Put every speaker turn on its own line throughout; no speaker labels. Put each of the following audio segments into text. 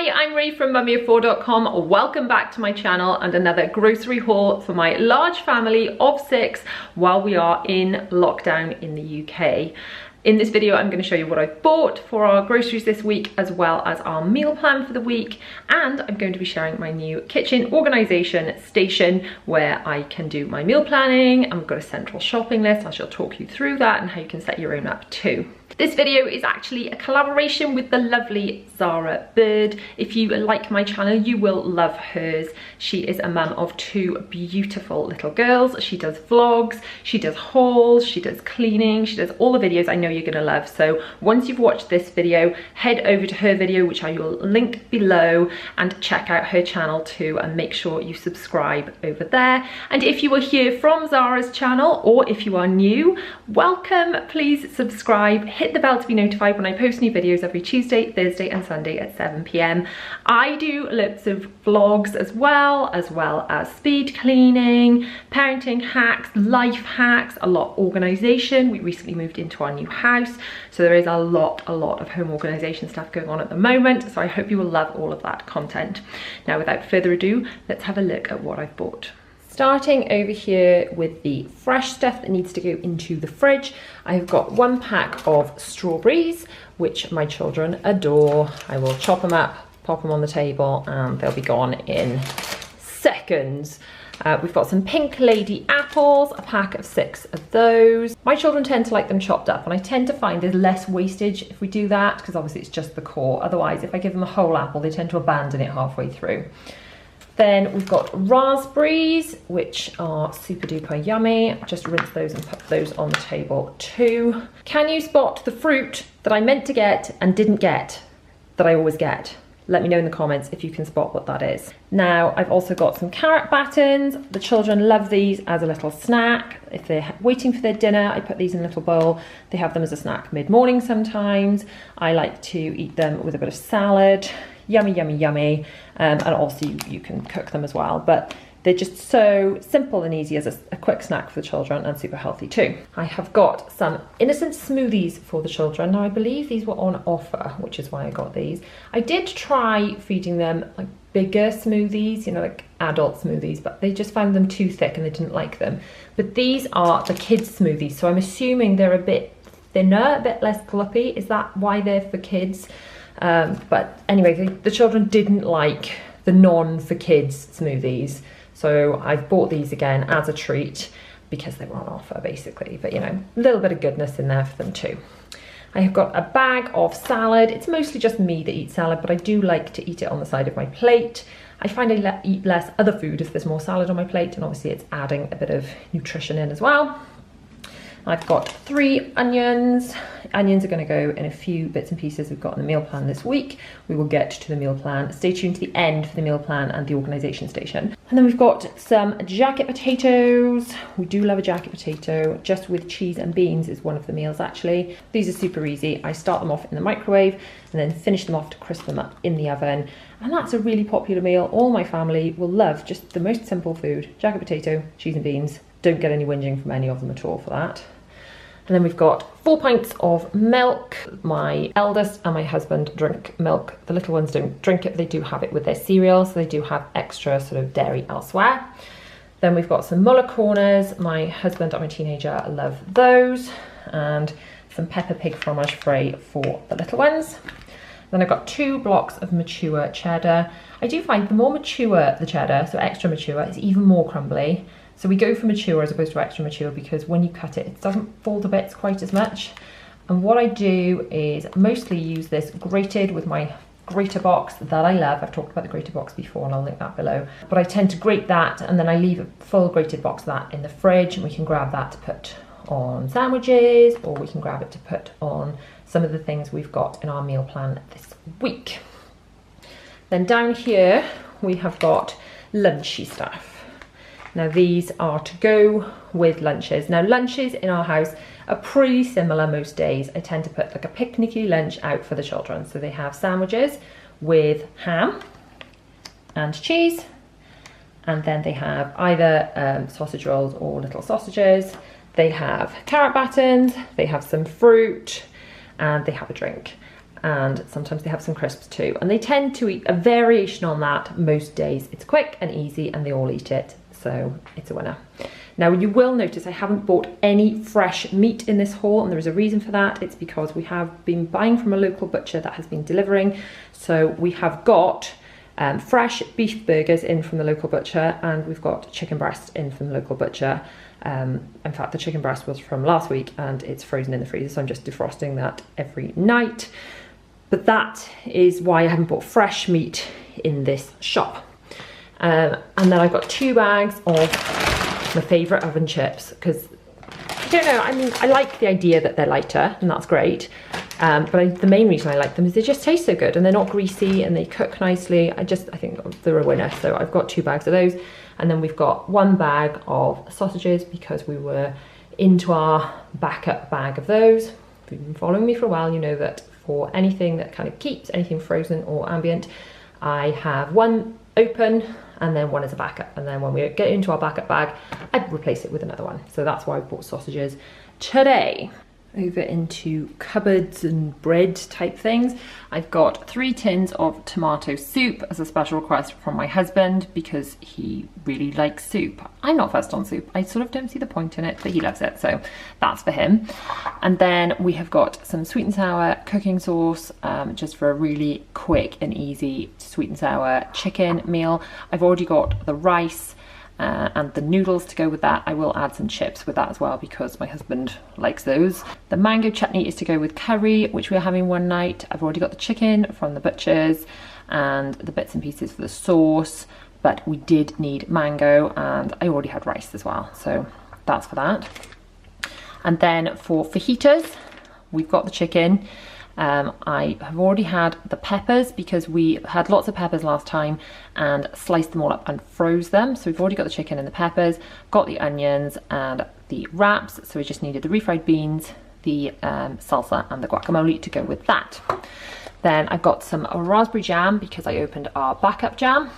Hi, I'm Ree from mummyoffour.com. Welcome back to my channel and another grocery haul for my large family of 6 while we are in lockdown in the UK. In this video, I'm going to show you what I've bought for our groceries this week, as well as our meal plan for the week. And I'm going to be sharing my new kitchen organisation station where I can do my meal planning. I've got a central shopping list. I shall talk you through that and how you can set your own up too. This video is actually a collaboration with the lovely Zara Bird. If you like my channel, you will love hers. She is a mum of 2 beautiful little girls. She does vlogs, she does hauls, she does cleaning, she does all the videos I know you're gonna love. So once you've watched this video, head over to her video, which I will link below, and check out her channel too, and make sure you subscribe over there. And if you are here from Zara's channel, or if you are new, welcome. Please subscribe, hit the bell to be notified when I post new videos every Tuesday, Thursday and Sunday at 7 PM. I do lots of vlogs as well as speed cleaning, parenting hacks, life hacks, a lot of organisation. We recently moved into our new house, so there is a lot of home organisation stuff going on at the moment, so I hope you will love all of that content. Now, without further ado, let's have a look at what I've bought. Starting over here with the fresh stuff that needs to go into the fridge, I've got 1 pack of strawberries, which my children adore. I will chop them up, pop them on the table, and they'll be gone in seconds. We've got some Pink Lady apples, a pack of 6 of those. My children tend to like them chopped up, and I tend to find there's less wastage if we do that, because obviously it's just the core. Otherwise, if I give them a whole apple, they tend to abandon it halfway through. Then we've got raspberries, which are super duper yummy. Just rinse those and put those on the table too. Can you spot the fruit that I meant to get and didn't get, that I always get? Let me know in the comments if you can spot what that is. Now, I've also got some carrot battens. The children love these as a little snack. If they're waiting for their dinner, I put these in a little bowl. They have them as a snack mid-morning sometimes. I like to eat them with a bit of salad. Yummy, yummy, yummy. And also you can cook them as well, but they're just so simple and easy as a quick snack for the children, and super healthy too. I have got some innocent smoothies for the children. Now, I believe these were on offer, which is why I got these. I did try feeding them like bigger smoothies, you know, like adult smoothies, but they just found them too thick and they didn't like them. But these are the kids smoothies, so I'm assuming they're a bit thinner, a bit less gloppy. Is that why they're for kids? But anyway, the children didn't like the non-for kids smoothies, so I've bought these again as a treat because they were on offer basically, but you know, a little bit of goodness in there for them too. I have got a bag of salad. It's mostly just me that eats salad, but I do like to eat it on the side of my plate. I find I eat less other food if there's more salad on my plate, and obviously it's adding a bit of nutrition in as well. I've got 3 onions. Onions are going to go in a few bits and pieces we've got in the meal plan this week. We will get to the meal plan. Stay tuned to the end for the meal plan and the organisation station. And then we've got some jacket potatoes. We do love a jacket potato. Just with cheese and beans is one of the meals actually. These are super easy. I start them off in the microwave and then finish them off to crisp them up in the oven. And that's a really popular meal. All my family will love. Just the most simple food. Jacket potato, cheese and beans. Don't get any whinging from any of them at all for that. And then we've got 4 pints of milk. My eldest and my husband drink milk. The little ones don't drink it, they do have it with their cereal, so they do have extra sort of dairy elsewhere. Then we've got some Muller corners. My husband and my teenager love those. And some Peppa Pig fromage frais for the little ones. Then I've got 2 blocks of mature cheddar. I do find the more mature the cheddar, so extra mature, it's even more crumbly. So we go for mature as opposed to extra mature because when you cut it, it doesn't fall to bits quite as much. And what I do is mostly use this grated with my grater box that I love. I've talked about the grater box before and I'll link that below. But I tend to grate that and then I leave a full grated box of that in the fridge, and we can grab that to put on sandwiches, or we can grab it to put on some of the things we've got in our meal plan this week. Then down here, we have got lunchy stuff. Now these are to go with lunches. Now lunches in our house are pretty similar most days. I tend to put like a picnicky lunch out for the children. So they have sandwiches with ham and cheese, and then they have either sausage rolls or little sausages. They have carrot battens, they have some fruit, and they have a drink. and sometimes they have some crisps too. And they tend to eat a variation on that most days. It's quick and easy and they all eat it, so it's a winner. Now you will notice I haven't bought any fresh meat in this haul, and there is a reason for that. It's because we have been buying from a local butcher that has been delivering. So we have got fresh beef burgers in from the local butcher, and we've got chicken breast in from the local butcher. In fact, the chicken breast was from last week and it's frozen in the freezer, so I'm just defrosting that every night. But that is why I haven't bought fresh meat in this shop. And then I've got 2 bags of my favourite oven chips, because I don't know, I mean, I like the idea that they're lighter and that's great, but the main reason I like them is they just taste so good and they're not greasy and they cook nicely. I think they're a winner, so I've got 2 bags of those. And then we've got 1 bag of sausages because we were into our backup bag of those. If you've been following me for a while, you know that for anything that kind of keeps anything frozen or ambient, I have 1 open and then 1 as a backup, and then when we get into our backup bag I'd replace it with another one. So that's why I bought sausages today. Over into cupboards and bread type things, I've got 3 tins of tomato soup as a special request from my husband because he really likes soup. I'm not fussed on soup, I sort of don't see the point in it, but he loves it, so that's for him. And then we have got some sweet and sour cooking sauce, just for a really quick and easy sweet and sour chicken meal. I've already got the rice and the noodles to go with that. I will add some chips with that as well because my husband likes those. The mango chutney is to go with curry, which we're having one night. I've already got the chicken from the butcher's and the bits and pieces for the sauce, but we did need mango and I already had rice as well, so that's for that. And then for fajitas, we've got the chicken. I have already had the peppers because we had lots of peppers last time and sliced them all up and froze them. So we've already got the chicken and the peppers, got the onions and the wraps. So we just needed the refried beans, the salsa and the guacamole to go with that. Then I've got some raspberry jam because I opened our backup jam,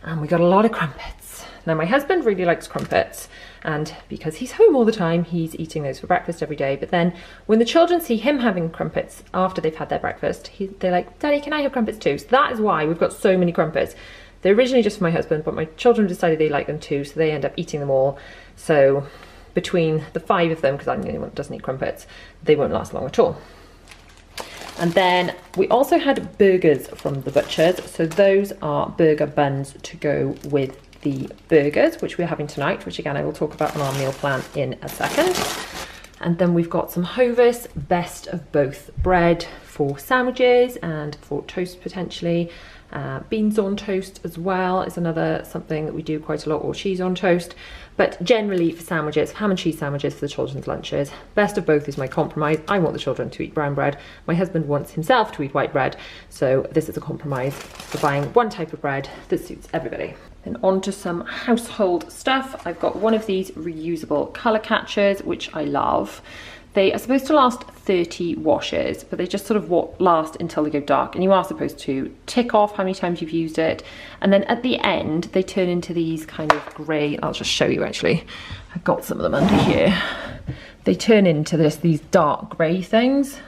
and we got a lot of crumpets. Now my husband really likes crumpets, and because he's home all the time, he's eating those for breakfast every day. But then when the children see him having crumpets after they've had their breakfast, they're like, Daddy, can I have crumpets too? So that is why we've got so many crumpets. They're originally just for my husband, but my children decided they like them too, so they end up eating them all. So between the 5 of them, because I'm the only one that doesn't eat crumpets, they won't last long at all. And then we also had burgers from the butcher's. So those are burger buns to go with the burgers, which we're having tonight, which again I will talk about on our meal plan in a second. And then we've got some Hovis best of both bread for sandwiches and for toast potentially. Beans on toast as well is another something that we do quite a lot, or cheese on toast. But generally for sandwiches, ham and cheese sandwiches for the children's lunches. Best of both is my compromise. I want the children to eat brown bread. My husband wants himself to eat white bread. So this is a compromise for buying one type of bread that suits everybody. Then on to some household stuff. I've got one of these reusable colour catchers, which I love. They are supposed to last 30 washes, but they just sort of last until they go dark. And you are supposed to tick off how many times you've used it. And then at the end, they turn into these kind of grey, I'll just show you actually. I've got some of them under here. They turn into these dark grey things.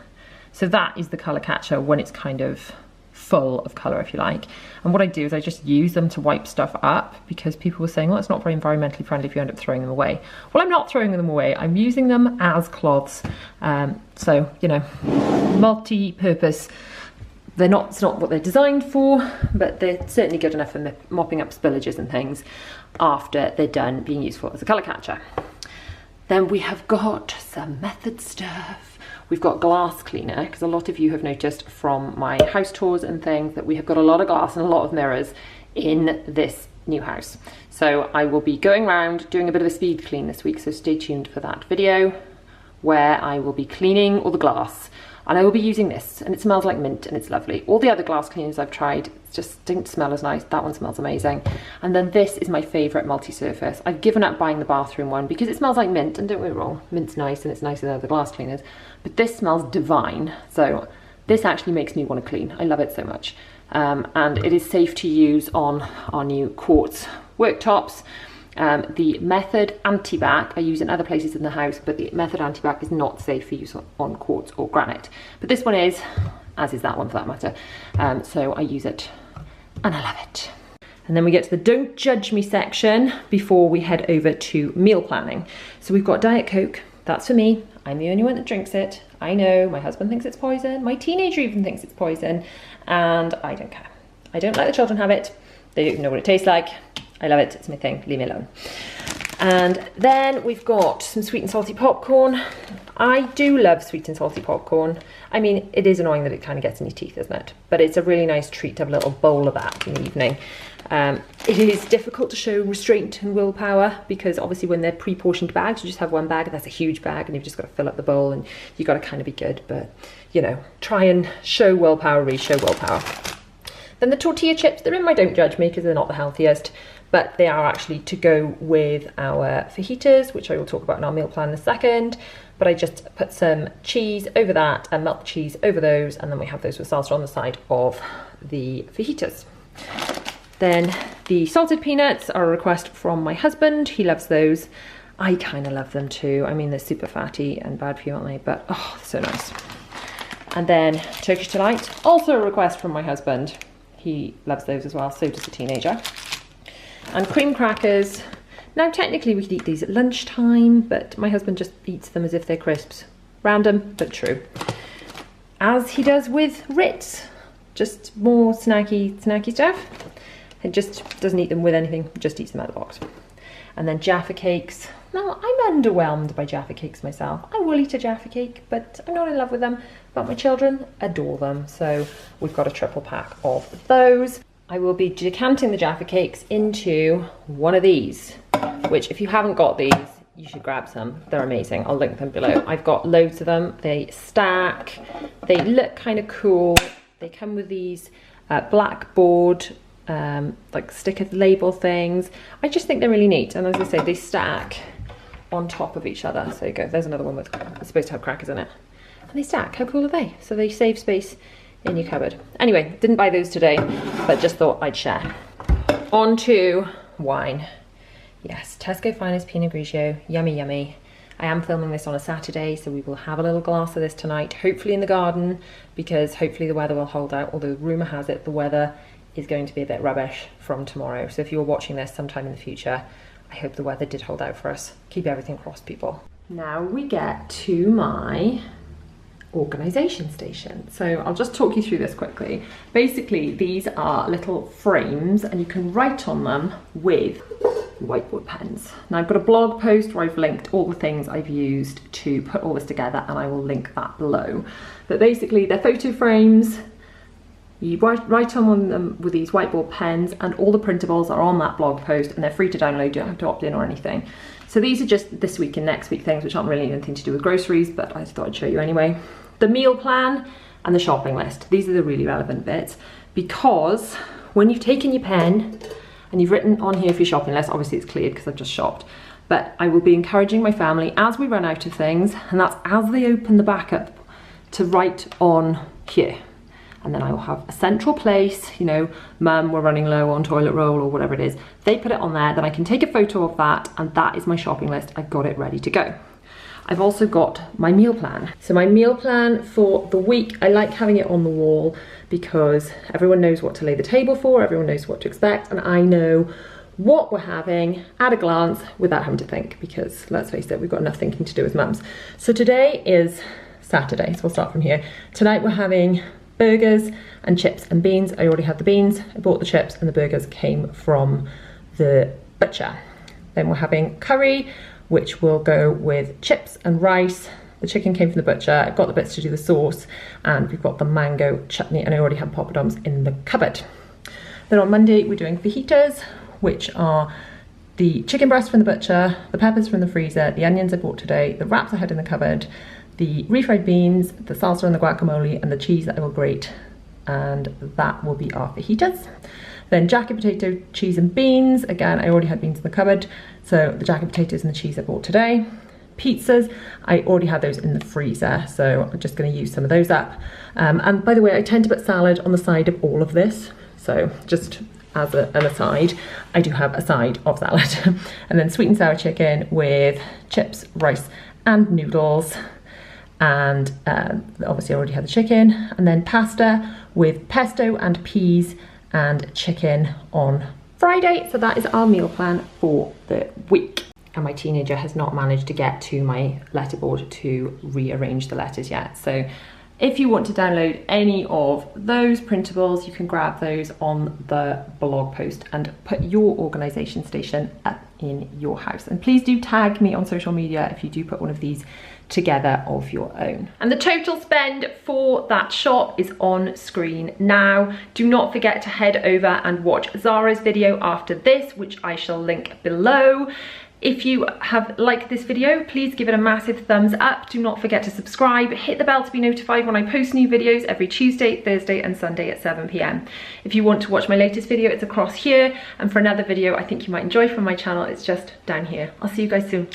So that is the colour catcher when it's kind of full of colour, if you like. And what I do is I just use them to wipe stuff up, because people were saying, well, it's not very environmentally friendly if you end up throwing them away. Well, I'm not throwing them away, I'm using them as cloths. So, you know, multi-purpose. It's not what they're designed for, but they're certainly good enough for mopping up spillages and things after they're done being useful as a colour catcher. Then we have got some Method stuff. We've got glass cleaner, because a lot of you have noticed from my house tours and things that we have got a lot of glass and a lot of mirrors in this new house. So I will be going around doing a bit of a speed clean this week, so stay tuned for that video where I will be cleaning all the glass. And I will be using this, and it smells like mint and it's lovely. All the other glass cleaners I've tried just didn't smell as nice. That one smells amazing. And then this is my favourite multi-surface. I've given up buying the bathroom one because it smells like mint, and don't get me wrong, mint's nice and it's nicer than other glass cleaners, but this smells divine. So this actually makes me want to clean. I love it so much. And it is safe to use on our new quartz worktops. The Method Antibac I use in other places in the house, but the Method Antibac is not safe for use on quartz or granite. But this one is. as is that one for that matter. So I use it and I love it. And then we get to the don't judge me section before we head over to meal planning. So we've got Diet Coke, that's for me. I'm the only one that drinks it. I know, my husband thinks it's poison. My teenager even thinks it's poison, and I don't care. I don't let the children have it. They don't even know what it tastes like. I love it, it's my thing, leave me alone. And then we've got some sweet and salty popcorn. I do love sweet and salty popcorn. I mean, it is annoying that it kind of gets in your teeth, isn't it? But it's a really nice treat to have a little bowl of that in the evening. It is difficult to show restraint and willpower because obviously when they're pre-portioned bags, you just have one bag and that's a huge bag and you've just got to fill up the bowl and you've got to kind of be good. But, you know, try and show willpower, really show willpower. Then the tortilla chips, they're in my don't judge me because they're not the healthiest, but they are actually to go with our fajitas, which I will talk about in our meal plan in a second. But I just put some cheese over that and melt the cheese over those, and then we have those with salsa on the side of the fajitas. Then the salted peanuts are a request from my husband. He loves those. I kind of love them too. I mean, they're super fatty and bad for you, aren't they? But oh, so nice. And then Turkish delight, also a request from my husband. He loves those as well, so does the teenager. And cream crackers. Now technically we could eat these at lunchtime, but my husband just eats them as if they're crisps. Random, but true. As he does with Ritz, just more snacky stuff. He just doesn't eat them with anything, just eats them out of the box. And then Jaffa cakes. Now, I'm underwhelmed by Jaffa cakes myself. I will eat a Jaffa cake, but I'm not in love with them. But my children adore them, so we've got a triple pack of those. I will be decanting the Jaffa cakes into one of these, which if you haven't got these, you should grab some. They're amazing. I'll link them below. I've got loads of them. They stack. They look kind of cool. They come with these blackboard like sticker label things. I just think they're really neat, and as I say, they stack on top of each other. So there you go, there's another one with, it's supposed to have crackers in it, and they stack. How cool are they? So they save space in your cupboard. Anyway, didn't buy those today, but just thought I'd share. On to wine. Yes, Tesco Finest Pinot Grigio, yummy yummy. I am filming this on a Saturday, so we will have a little glass of this tonight, hopefully in the garden, because hopefully the weather will hold out, although rumour has it the weather is going to be a bit rubbish from tomorrow. So if you're watching this sometime in the future, I hope the weather did hold out for us. Keep everything crossed, people. Now we get to my organisation station. So I'll just talk you through this quickly. Basically, these are little frames and you can write on them with whiteboard pens. Now I've got a blog post where I've linked all the things I've used to put all this together, and I will link that below. But basically they're photo frames. You write on them with these whiteboard pens, and all the printables are on that blog post and they're free to download. You don't have to opt in or anything. So these are just this week and next week things, which aren't really anything to do with groceries, but I thought I'd show you anyway. The meal plan and the shopping list. These are the really relevant bits, because when you've taken your pen and you've written on here for your shopping list, obviously it's cleared because I've just shopped, but I will be encouraging my family as we run out of things, and that's as they open the back up, to write on here. And then I will have a central place, you know, mum, we're running low on toilet roll or whatever it is. They put it on there, then I can take a photo of that, and that is my shopping list. I've got it ready to go. I've also got my meal plan. So my meal plan for the week, I like having it on the wall because everyone knows what to lay the table for, everyone knows what to expect, and I know what we're having at a glance without having to think, because let's face it, we've got enough thinking to do as mums. So today is Saturday, so we'll start from here. Tonight we're having burgers and chips and beans. I already had the beans, I bought the chips, and the burgers came from the butcher. Then we're having curry, which will go with chips and rice. The chicken came from the butcher. I've got the bits to do the sauce, and we've got the mango chutney, and I already have poppadoms in the cupboard. Then on Monday we're doing fajitas, which are the chicken breast from the butcher, the peppers from the freezer, the onions I bought today, the wraps I had in the cupboard, the refried beans, the salsa and the guacamole, and the cheese that I will grate, and that will be our fajitas. Then jacket potato, cheese and beans. Again, I already had beans in the cupboard, so the jacket potatoes and the cheese I bought today. Pizzas, I already had those in the freezer, so I'm just going to use some of those up. And by the way, I tend to put salad on the side of all of this, so just as an aside, I do have a side of salad. And then sweet and sour chicken with chips, rice and noodles. and obviously I already had the chicken, and then pasta with pesto and peas and chicken on Friday. So that is our meal plan for the week. And my teenager has not managed to get to my letterboard to rearrange the letters yet. So if you want to download any of those printables, you can grab those on the blog post and put your organisation station up in your house. And please do tag me on social media if you do put one of these together of your own. And the total spend for that shop is on screen now. Do not forget to head over and watch Zara's video after this, which I shall link below. If you have liked this video, please give it a massive thumbs up. Do not forget to subscribe. Hit the bell to be notified when I post new videos every Tuesday, Thursday and Sunday at 7 p.m. If you want to watch my latest video, it's across here. And for another video I think you might enjoy from my channel, it's just down here. I'll see you guys soon.